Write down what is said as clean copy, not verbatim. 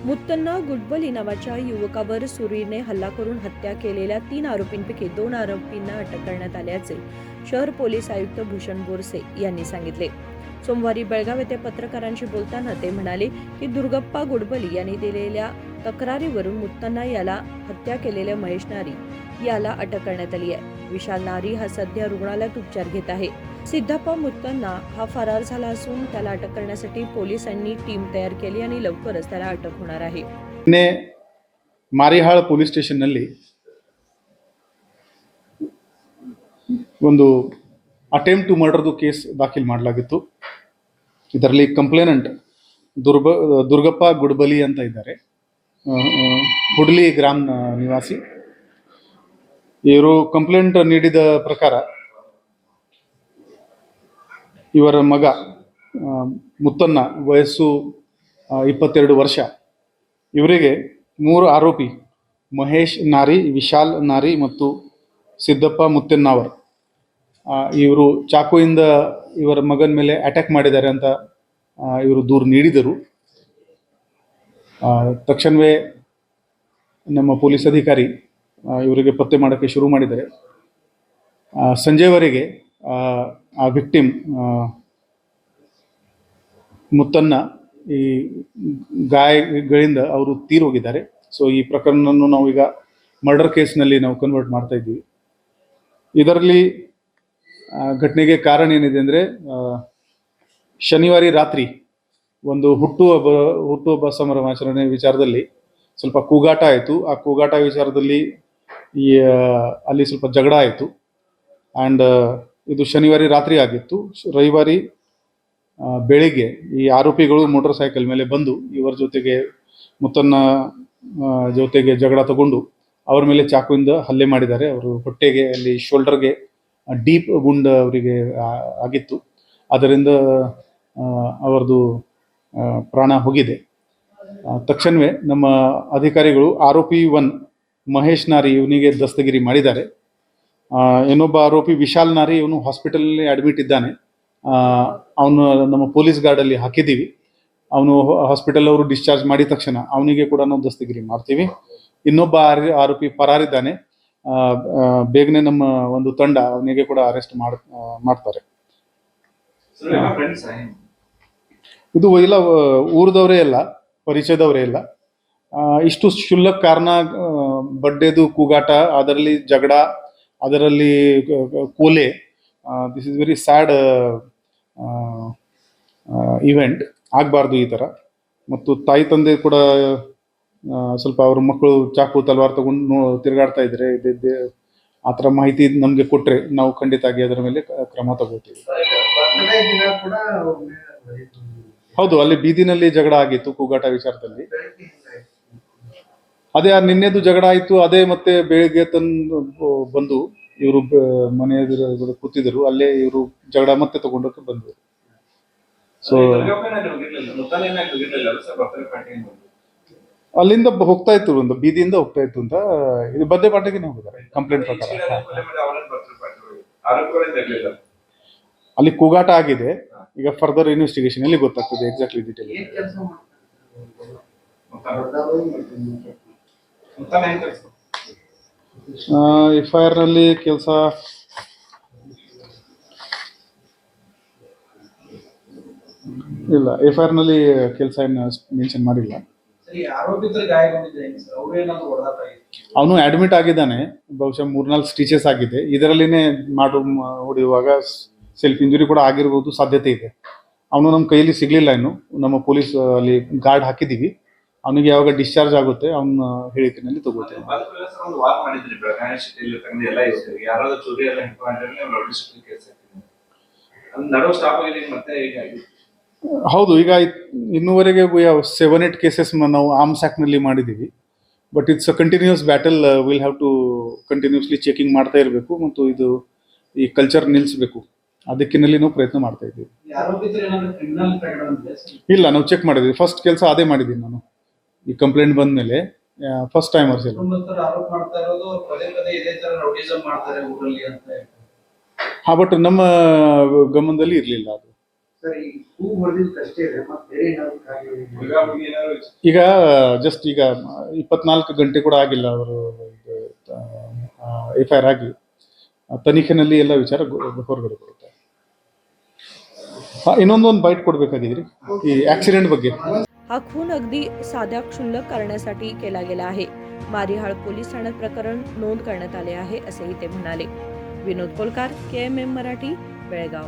मुत्तन्ना गुडबली नावाच्या युवकावर सुरीने हल्ला करून हत्या केलेल्या 3 आरोपींपैकी 2 आरोपींना अटक करण्यात आल्याचे शहर पोलीस आयुक्त भूषण बोरसे यांनी सांगितले। सोमवारी बेळगाव येथे पत्रकारांशी बोलताना ते म्हणाले की दुर्गप्पा गुडबली यांनी दिलेल्या तक्रारीवरून मुत्तन्ना याला हत्या केलेल्या महेश नारी याला अटक करण्यात आली आहे। विशाल नारी हा सध्या रुग्णालयात उपचार घेत आहे। सिद्धप्पा मुत्तन्ना हा फरार झाला असून त्याला अटक करण्यासाठी पोलिसांनी टीम तयार केली आणि लवकरच त्याला अटक होणार आहे। ಮಾರಿಹಾಳ ಪೊಲೀಸ್ ಸ್ಟೇಷನ್ನಲ್ಲಿ ಒಂದು ಅಟೆಂಪ್ಟ್ ಟು ಮರ್ಡರ್ದು ಕೇಸ್ ದಾಖಲು ಮಾಡಲಾಗಿತ್ತು। ಇದರಲ್ಲಿ ಕಂಪ್ಲೇನೆಂಟ್ ದುರ್ಗಪ್ಪ ಗುಡಬಲಿ ಅಂತ ಇದ್ದಾರೆ, ಹುಡ್ಲಿ ಗ್ರಾಮ ನಿವಾಸಿ। ಇವರು ಕಂಪ್ಲೇಂಟ್ ನೀಡಿದ ಪ್ರಕಾರ ಇವರ ಮಗ ಮುತ್ತನ್ನ ವಯಸ್ಸು 22 ವರ್ಷ, ಇವರಿಗೆ 3 ಆರೋಪಿ ಮಹೇಶ್ ನಾರಿ, ವಿಶಾಲ್ ನಾರಿ ಮತ್ತು ಸಿದ್ದಪ್ಪ ಮುತ್ತೆನ್ನಾವರ್ ಇವರು ಚಾಕುವಿಂದ ಇವರ ಮಗನ ಮೇಲೆ ಅಟ್ಯಾಕ್ ಮಾಡಿದ್ದಾರೆ ಅಂತ ಇವರು ದೂರು ನೀಡಿದರು। ತಕ್ಷಣವೇ ನಮ್ಮ ಪೊಲೀಸ್ ಅಧಿಕಾರಿ ಇವರಿಗೆ ಪತ್ತೆ ಮಾಡೋಕ್ಕೆ ಶುರು ಮಾಡಿದ್ದಾರೆ। ಸಂಜೆವರೆಗೆ ಆ ವಿಕ್ಟಿಮ್ ಮುತ್ತನ್ನ ಈ ಗಾಯಗಳಿಂದ ಅವರು ತೀರೋಗಿದ್ದಾರೆ। ಸೊ ಈ ಪ್ರಕರಣವನ್ನು ನಾವೀಗ ಮರ್ಡರ್ ಕೇಸ್ನಲ್ಲಿ ನಾವು ಕನ್ವರ್ಟ್ ಮಾಡ್ತಾ ಇದ್ದೀವಿ। ಇದರಲ್ಲಿ ಘಟನೆಗೆ ಕಾರಣ ಏನಿದೆ ಅಂದರೆ, ಶನಿವಾರ ರಾತ್ರಿ ಒಂದು ಹುಟ್ಟುಹಬ್ಬ ಸಂಭ್ರಮಾಚರಣೆ ವಿಚಾರದಲ್ಲಿ ಸ್ವಲ್ಪ ಕೂಗಾಟ ಆಯಿತು। ಆ ಕೂಗಾಟ ವಿಚಾರದಲ್ಲಿ ಅಲ್ಲಿ ಸ್ವಲ್ಪ ಜಗಳ ಆಯಿತು ಆ್ಯಂಡ್ ಇದು ಶನಿವಾರ ರಾತ್ರಿ ಆಗಿತ್ತು। ರವಿವಾರ ಬೆಳಿಗ್ಗೆ ಈ ಆರೋಪಿಗಳು ಮೋಟರ್ ಸೈಕಲ್ ಮೇಲೆ ಬಂದು ಇವರ ಜೊತೆಗೆ ಮುತ್ತನ್ನ ಜೊತೆಗೆ ಜಗಳ ತಗೊಂಡು ಅವರ ಮೇಲೆ ಚಾಕುವಿಂದ ಹಲ್ಲೆ ಮಾಡಿದ್ದಾರೆ। ಅವರು ಹೊಟ್ಟೆಗೆ, ಅಲ್ಲಿ ಶೋಲ್ಡರ್ಗೆ ಡೀಪ್ ಗುಂಡ್ ಅವರಿಗೆ ಆಗಿತ್ತು, ಅದರಿಂದ ಅವರದು ಪ್ರಾಣ ಹೋಗಿದೆ। ತಕ್ಷಣವೇ ನಮ್ಮ ಅಧಿಕಾರಿಗಳು ಆರೋಪಿ 1 ಮಹೇಶ್ ನಾರಿ ಇವನಿಗೆ ದಸ್ತಗಿರಿ ಮಾಡಿದ್ದಾರೆ। ಇನ್ನೊಬ್ಬ ಆರೋಪಿ ವಿಶಾಲ್ ನಾರಿ, ಇವನು ಹಾಸ್ಪಿಟಲ್ನಲ್ಲಿ ಅಡ್ಮಿಟ್ ಇದ್ದಾನೆ, ಅವನು ನಮ್ಮ ಪೊಲೀಸ್ ಗಾರ್ಡಲ್ಲಿ ಹಾಕಿದ್ದೀವಿ। ಅವನು ಹಾಸ್ಪಿಟಲ್ ಅವರು ಡಿಸ್ಚಾರ್ಜ್ ಮಾಡಿದ ತಕ್ಷಣ ಅವನಿಗೆ ಕೂಡ ನಾವು ದಸ್ತಗಿರಿ ಮಾಡ್ತೀವಿ। ಇನ್ನೊಬ್ಬ ಆರೋಪಿ ಪರಾರಿದ್ದಾನೆ, ಬೇಗನೆ ನಮ್ಮ ಒಂದು ತಂಡ ಅವನಿಗೆ ಕೂಡ ಅರೆಸ್ಟ್ ಮಾಡ್ತಾರೆ। ಇದು ಎಲ್ಲ ಊರದವರೇ ಎಲ್ಲ, ಪರಿಚಯದವರೇ ಎಲ್ಲ। ಇಷ್ಟು ಕ್ಷುಲ್ಲಕ ಕಾರಣ, ಬಡ್ಡೆದು ಕೂಗಾಟ, ಅದರಲ್ಲಿ ಜಗಳ, ಅದರಲ್ಲಿ ಕೊಲೆ, this is very sad event, ಆಗಬಾರ್ದು ಈ ಥರ। ಮತ್ತು ತಾಯಿ ತಂದೆ ಕೂಡ ಸ್ವಲ್ಪ ಅವ್ರ ಮಕ್ಕಳು ಚಾಕು ತಲವಾರು ತಗೊಂಡು ತಿರುಗಾಡ್ತಾ ಇದ್ರೆ ಆ ಥರ ಮಾಹಿತಿ ನಮಗೆ ಕೊಟ್ಟರೆ ನಾವು ಖಂಡಿತವಾಗಿ ಅದರ ಮೇಲೆ ಕ್ರಮ ತಗೋತೀವಿ। ಹೌದು, ಅಲ್ಲಿ ಬೀದಿನಲ್ಲಿ ಜಗಳ ಆಗಿತ್ತು ಕೂಗಾಟ ವಿಚಾರದಲ್ಲಿ। ಅದೇ ನಿನ್ನೆದು ಜಗಳ ಆಯಿತು, ಅದೇ ಮತ್ತೆ ಬೆಳಿಗ್ಗೆ ಬಂದು ಇವರು ಮನೆ ಎದುರು ಕೂತಿದ್ರು, ಅಲ್ಲೇ ಇವರು ಜಗಳ ಮತ್ತೆ ತಗೊಂಡಕ್ಕೆ ಬಂದರು। ಸೊ ಅಲ್ಲಿಂದ ಹೋಗ್ತಾ ಇತ್ತು, ಒಂದು ಬೀದಿಯಿಂದ ಹೋಗ್ತಾ ಇತ್ತು ಅಂತ, ಇದು ಬರ್ತ್ಡೇ ಪಾರ್ಟಿಗೆ ಹೋಗಿದ್ದಾರೆ ಕಂಪ್ಲೇಂಟ್ ಪ್ರಕಾರ। ಅಲ್ಲಿ ಕೂಗಾಟ ಆಗಿದೆ, ಈಗ ಫರ್ದರ್ ಇನ್ವೆಸ್ಟಿಗೇಷನ್ ಅಲ್ಲಿ ಗೊತ್ತಾಗ್ತದೆ ಎಕ್ಸಾಕ್ಟ್ಲಿ ಡೀಟೇಲ್। FIR ನಲ್ಲಿ ಕೆಲಸ ಇಲ್ಲ, FIR ನಲ್ಲಿ ಕೆಲಸ ಏನು ಮೆನ್ಷನ್ ಮಾಡಿಲ್ಲ। ಅವನು ಅಡ್ಮಿಟ್ ಆಗಿದ್ದಾನೆ, ಬಹುಶಃ 3-4 ಸ್ಟಿಚಸ್ ಆಗಿದೆ, ಇದರಲ್ಲಿನೇ ಹೊಡೆಯುವಾಗ ಸೆಲ್ಫ್ ಇಂಜುರಿ ಕೂಡ ಆಗಿರ್ಬೋದು, ಸಾಧ್ಯತೆ ಇದೆ। ಅವನು ನಮ್ಮ ಕೈಯಲ್ಲಿ ಸಿಗ್ಲಿಲ್ಲ, ಇನ್ನು ನಮ್ಮ ಪೊಲೀಸ್ ಅಲ್ಲಿ ಗಾರ್ಡ್ ಹಾಕಿದ್ದೀವಿ, ಅವನಿಗೆ ಯಾವಾಗ ಡಿಸ್ಚಾರ್ಜ್ ಆಗುತ್ತೆ ಅವನ ಹೇಳಿಕೆನಲ್ಲಿ ತಗೋತೇವೆ। ಹೌದು, ಈಗ ಇನ್ನೂವರೆಗೆ 7-8 ಕೇಸಸ್ ನಾವು ಆರ್ಮ್ಸ್ ಆಕ್ಟ್ನಲ್ಲಿ ಮಾಡಿದ್ದೀವಿ, but it's a continuous battle, will have to continuously checking ಮಾಡ್ತಾ ಇರಬೇಕು ಮತ್ತು ಇದು ಈ ಕಲ್ಚರ್ ನಿಲ್ಲಿಸಬೇಕು, ಅದಕ್ಕಿನಲ್ಲಿ ನಾವು ಪ್ರಯತ್ನ ಮಾಡ್ತಾ ಇದ್ದೀವಿ। ಇಲ್ಲ, ನಾವು ಚೆಕ್ ಮಾಡಿದ್ವಿ, ಫಸ್ಟ್ ಕೆಲಸ ಅದೇ ಮಾಡಿದ್ದೀನಿ ನಾನು। ಈ ಕಂಪ್ಲೇಂಟ್ ಬಂದ ಮೇಲೆ ಫಸ್ಟ್ ಟೈಮರ್ಸ್ ಎಲ್ಲ ಹಾ, ಬಟ್ ನಮ್ಮ ಗಮನದಲ್ಲಿ ಇರಲಿಲ್ಲ ಅದು। ಸರ್ ಈ ಹೂ ಹೊಡೆದಿದ್ದಷ್ಟೇ ಇದೆ ಮತ್ತೆ ಬೇರೆ ಏನಾದ್ರು ಕಾರ್ಯ ಈಗ ಜಸ್ಟ್ ಈಗ 24 ಗಂಟೆ ಕೂಡ ಆಗಿಲ್ಲ ಅವರು FIR ಆಗಿ ತನಿಖೆನಲ್ಲಿ ಎಲ್ಲ ವಿಚಾರ ಹೊರಗಡೆ ಬರುತ್ತೆ. ಇನ್ನೊಂದು ಬೈಟ್ ಕೊಡ್ಬೇಕಾಗಿದ್ರಿ ಈ ಆಕ್ಸಿಡೆಂಟ್ ಬಗ್ಗೆ. हा खून अगदी साध्या क्षुल्लक कारणासाठी केला गेला आहे. मारिहाळ पोलीस ठाण्यात प्रकरण नोंद करण्यात आले आहे असेही ते म्हणाले. विनोद कोलकार, KMM मराठी, बेळगाव.